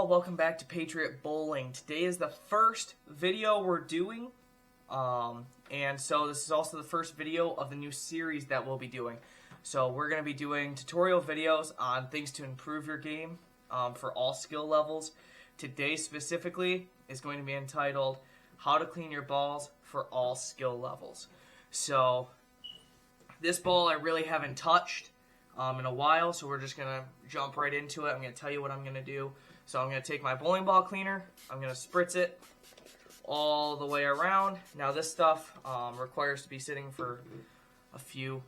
welcome back to Patriot Bowling. Today is the first video we're doing, and so this is also the first video of the new series that we'll be doing. So we're going to be doing tutorial videos on things to improve your game for all skill levels. Today specifically is going to be entitled How to Clean Your Balls for All Skill Levels. So this ball I really haven't touched in a while, so we're just going to jump right into it. I'm going to tell you what I'm going to do. So I'm going to take my bowling ball cleaner, I'm going to spritz it all the way around. Now this stuff requires to be sitting for a few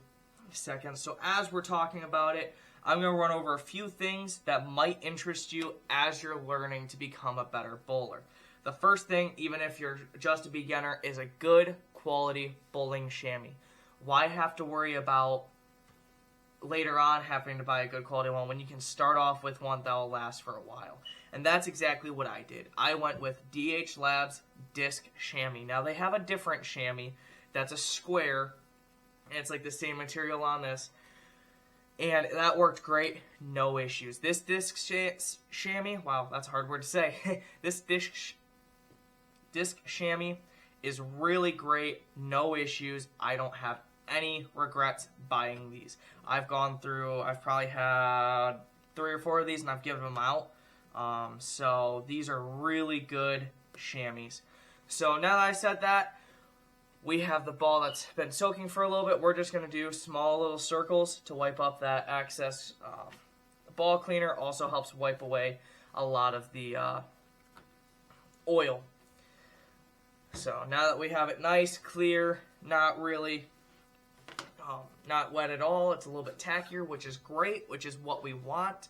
seconds. So as we're talking about it, I'm going to run over a few things that might interest you as you're learning to become a better bowler. The first thing, even if you're just a beginner, is a good quality bowling chamois. Why have to worry about later on having to buy a good quality one when you can start off with one that will last for a while? And that's exactly what I did. I went with DH Labs Disc Chamois. Now they have a different chamois that's a square, and it's like the same material on this, and that worked great, no issues. This disc chamois, wow, that's a hard word to say. This disc chamois is really great, no issues. I don't have any regrets buying these. I've probably had 3 or 4 of these and I've given them out. So these are really good chamois. So now that I said that, we have the ball that's been soaking for a little bit. We're just going to do small little circles to wipe up that excess. Ball cleaner also helps wipe away a lot of the oil. So now that we have it nice, clear, not really not wet at all, it's a little bit tackier, which is great, which is what we want.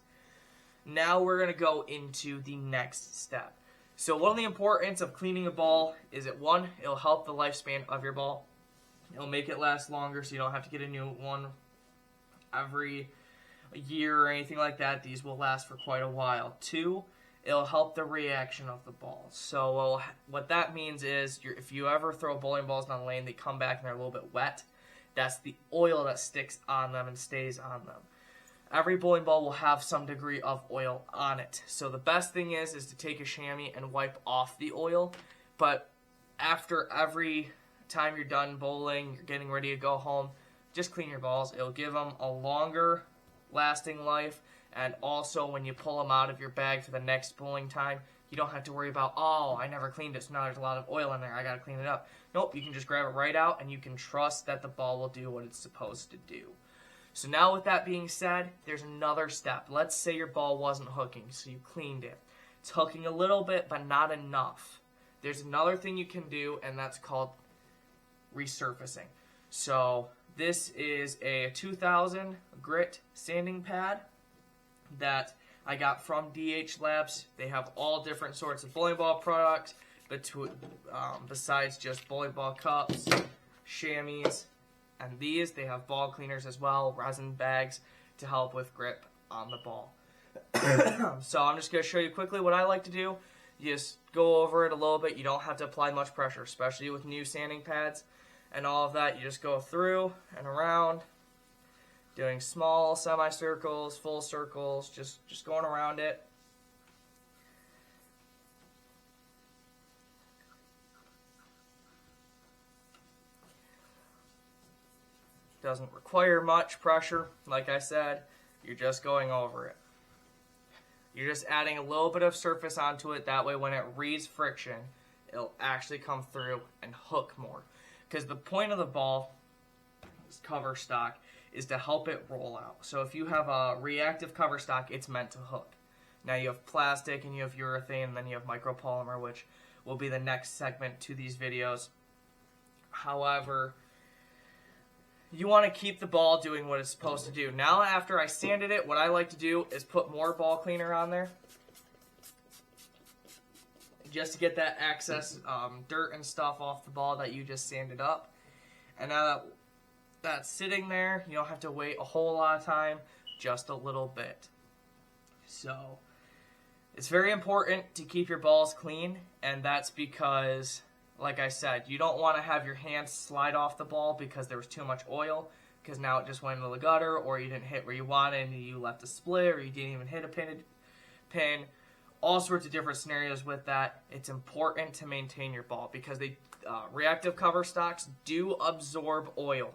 Now we're going to go into the next step. So one of the importance of cleaning a ball is that, one, it'll help the lifespan of your ball. It'll make it last longer so you don't have to get a new one every year or anything like that. These will last for quite a while. 2, it'll help the reaction of the ball. So what that means is if you ever throw bowling balls down the lane, they come back and they're a little bit wet. That's the oil that sticks on them and stays on them. Every bowling ball will have some degree of oil on it. So the best thing is to take a chamois and wipe off the oil. But after every time you're done bowling, you're getting ready to go home, just clean your balls. It'll give them a longer lasting life. And also when you pull them out of your bag for the next bowling time, you don't have to worry about, oh, I never cleaned it, so now there's a lot of oil in there, I got to clean it up. Nope, you can just grab it right out and you can trust that the ball will do what it's supposed to do. So now with that being said, there's another step. Let's say your ball wasn't hooking, so you cleaned it. It's hooking a little bit, but not enough. There's another thing you can do, and that's called resurfacing. So this is a 2000 grit sanding pad that I got from DH Labs. They have all different sorts of bowling ball products, besides just bowling ball cups, chamois, and these. They have ball cleaners as well, resin bags to help with grip on the ball. So I'm just going to show you quickly what I like to do. You just go over it a little bit. You don't have to apply much pressure, especially with new sanding pads and all of that. You just go through and around, doing small semicircles, full circles, just going around it. Doesn't require much pressure, like I said. You're just going over it. You're just adding a little bit of surface onto it. That way when it reads friction, it'll actually come through and hook more. Because the point of the ball, this cover stock, is to help it roll out. So if you have a reactive cover stock, it's meant to hook. Now you have plastic and you have urethane and then you have micropolymer, which will be the next segment to these videos. However, you want to keep the ball doing what it's supposed to do. Now after I sanded it, what I like to do is put more ball cleaner on there, just to get that excess dirt and stuff off the ball that you just sanded up. And now that that's sitting there, you don't have to wait a whole lot of time, just a little bit. So it's very important to keep your balls clean, and that's because, like I said, you don't want to have your hands slide off the ball because there was too much oil, because now it just went into the gutter, or you didn't hit where you wanted and you left a split, or you didn't even hit a pin, all sorts of different scenarios with that. It's important to maintain your ball because reactive cover stocks do absorb oil.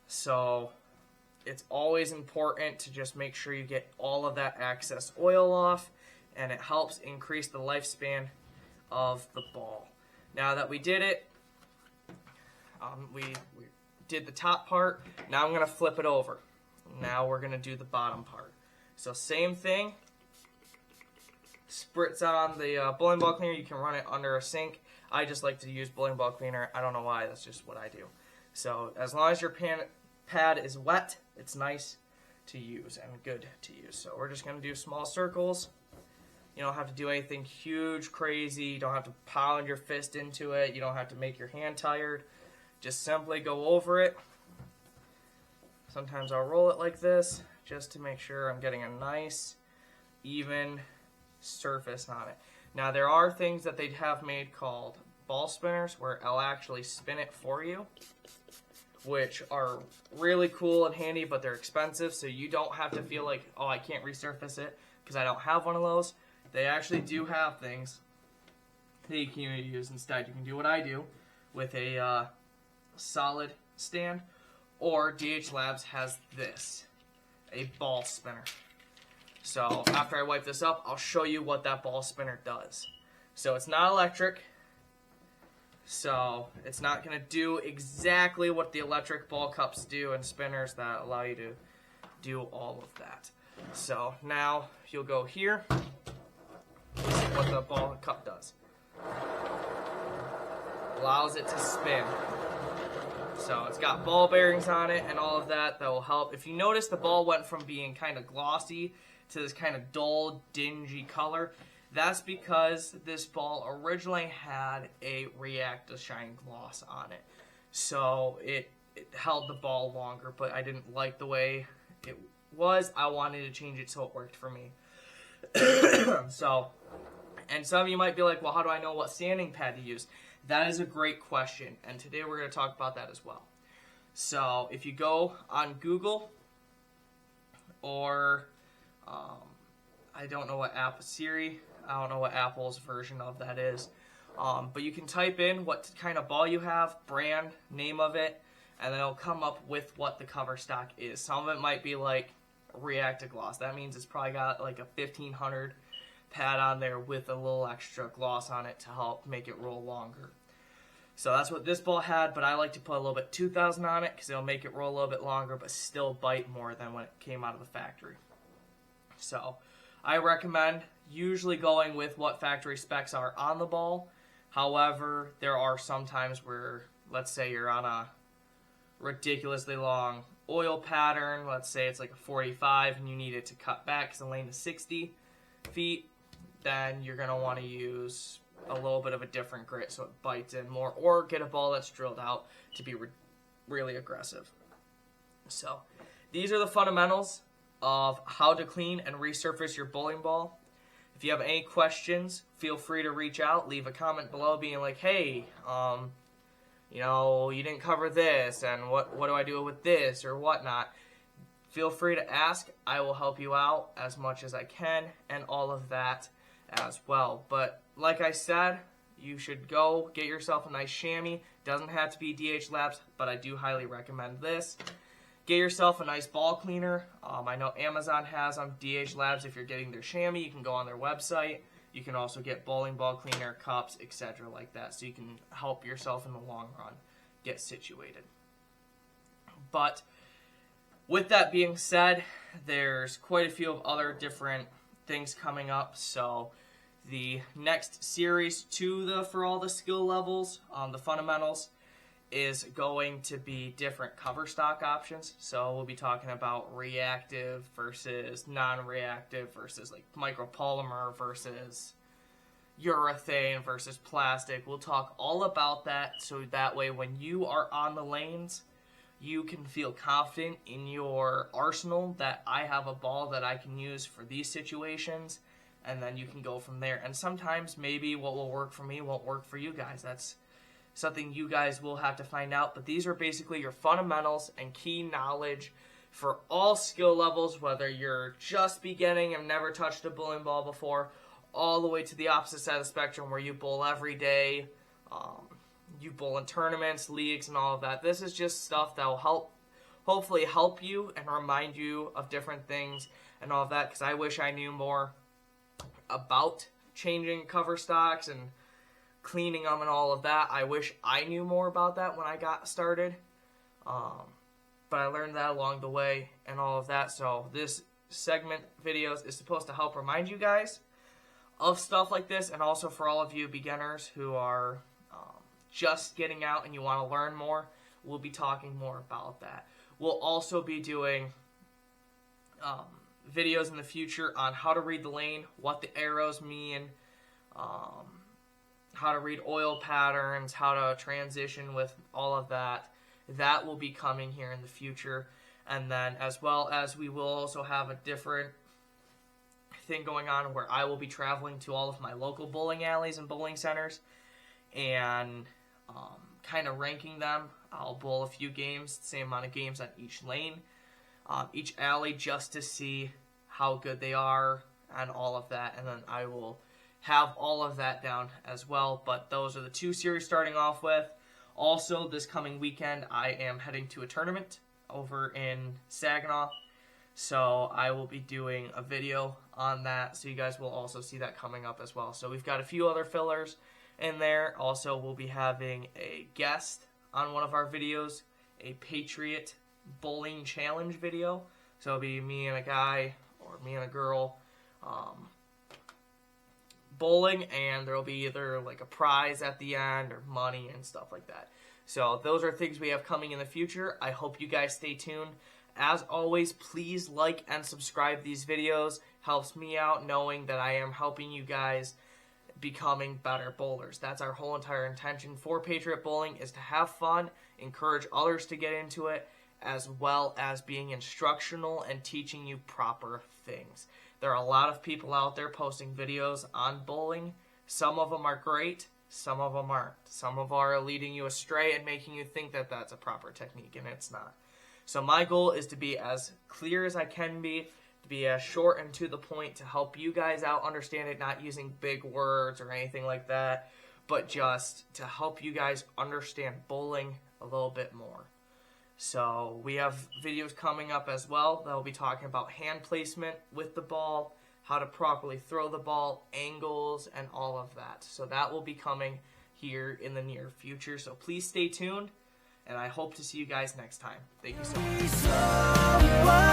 So it's always important to just make sure you get all of that excess oil off, and it helps increase the lifespan of the ball. Now that we did it, we did the top part. Now I'm going to flip it over. Now we're going to do the bottom part. So same thing. Spritz on the bowling ball cleaner. You can run it under a sink. I just like to use bowling ball cleaner. I don't know why. That's just what I do. So as long as your pad is wet, it's nice to use and good to use. So we're just going to do small circles. You don't have to do anything huge, crazy. You don't have to pound your fist into it. You don't have to make your hand tired. Just simply go over it. Sometimes I'll roll it like this just to make sure I'm getting a nice, even surface on it. Now there are things that they have made called ball spinners where I'll actually spin it for you, which are really cool and handy, but they're expensive, so you don't have to feel like, oh, I can't resurface it because I don't have one of those. They actually do have things that you can use instead. You can do what I do with a solid stand, or DH Labs has this, a ball spinner. So after I wipe this up, I'll show you what that ball spinner does. So it's not electric, so it's not going to do exactly what the electric ball cups do and spinners that allow you to do all of that. So now you'll go here. This is what the ball cup does. Allows it to spin. So it's got ball bearings on it and all of that will help. If you notice, the ball went from being kind of glossy to this kind of dull, dingy color. That's because this ball originally had a React to Shine gloss on it. So it held the ball longer, but I didn't like the way it was. I wanted to change it so it worked for me. And some of you might be like, well, how do I know what sanding pad to use? That is a great question, and today we're going to talk about that as well. So if you go on Google or I don't know what app, Siri, I don't know what Apple's version of that is, but you can type in what kind of ball you have, brand, name of it, and then it'll come up with what the cover stock is. Some of it might be like React to Gloss. That means it's probably got like a 1500 pad on there with a little extra gloss on it to help make it roll longer. So that's what this ball had, but I like to put a little bit 2000 on it because it'll make it roll a little bit longer but still bite more than when it came out of the factory. So I recommend usually going with what factory specs are on the ball. However, there are some times where, let's say you're on a ridiculously long oil pattern, let's say it's like a 45 and you need it to cut back because the lane is 60 feet, then you're going to want to use a little bit of a different grit so it bites in more, or get a ball that's drilled out to be really aggressive. So these are the fundamentals of how to clean and resurface your bowling ball. If you have any questions, feel free to reach out, leave a comment below being like, hey, you know, you didn't cover this, and what do I do with this, or whatnot. Feel free to ask. I will help you out as much as I can, and all of that as well. But like I said, you should go get yourself a nice chamois. Doesn't have to be DH Labs, but I do highly recommend this. Get yourself a nice ball cleaner. I know Amazon has them. DH Labs, if you're getting their chamois, you can go on their website. You can also get bowling ball cleaner, cups, etc. like that, so you can help yourself in the long run get situated. But with that being said, there's quite a few of other different things coming up. So the next series for all the skill levels, the fundamentals, is going to be different cover stock options. So we'll be talking about reactive versus non-reactive versus like micropolymer versus urethane versus plastic. We'll talk all about that, so that way when you are on the lanes, you can feel confident in your arsenal that I have a ball that I can use for these situations, and then you can go from there. And sometimes maybe what will work for me won't work for you guys. That's something you guys will have to find out. But these are basically your fundamentals and key knowledge for all skill levels, whether you're just beginning and never touched a bowling ball before, all the way to the opposite side of the spectrum where you bowl every day, you bowl in tournaments, leagues, and all of that. This is just stuff that will hopefully help you and remind you of different things and all of that, because I wish I knew more about changing cover stocks and cleaning them and all of that. I wish I knew more about that when I got started, but I learned that along the way and all of that. So this segment videos is supposed to help remind you guys of stuff like this, and also for all of you beginners who are just getting out and you want to learn more, we'll be talking more about that. We'll also be doing videos in the future on how to read the lane, what the arrows mean, how to read oil patterns, how to transition with all of that. That will be coming here in the future. And then as well as we will also have a different thing going on where I will be traveling to all of my local bowling alleys and bowling centers and kind of ranking them. I'll bowl a few games, the same amount of games on each lane, each alley, just to see how good they are and all of that. And then I will have all of that down as well. But those are the two series starting off with. Also, this coming weekend, I am heading to a tournament over in Saginaw. So I will be doing a video on that. So you guys will also see that coming up as well. So we've got a few other fillers in there. Also, we'll be having a guest on one of our videos, a Patriot Bowling Challenge video. So it'll be me and a guy, or me and a girl, bowling, and there'll be either like a prize at the end or money and stuff like that. So those are things we have coming in the future. I hope you guys stay tuned. As always, please like and subscribe these videos. Helps me out knowing that I am helping you guys becoming better bowlers. That's our whole entire intention for Patriot Bowling, is to have fun, encourage others to get into it, as well as being instructional and teaching you proper things. There are a lot of people out there posting videos on bowling. Some of them are great, some of them aren't. Some of them are leading you astray and making you think that that's a proper technique, and it's not. So my goal is to be as clear as I can be, to be as short and to the point, to help you guys out understand it, not using big words or anything like that, but just to help you guys understand bowling a little bit more. So we have videos coming up as well that will be talking about hand placement with the ball, how to properly throw the ball, angles, and all of that. So that will be coming here in the near future. So please stay tuned, and I hope to see you guys next time. Thank you so much.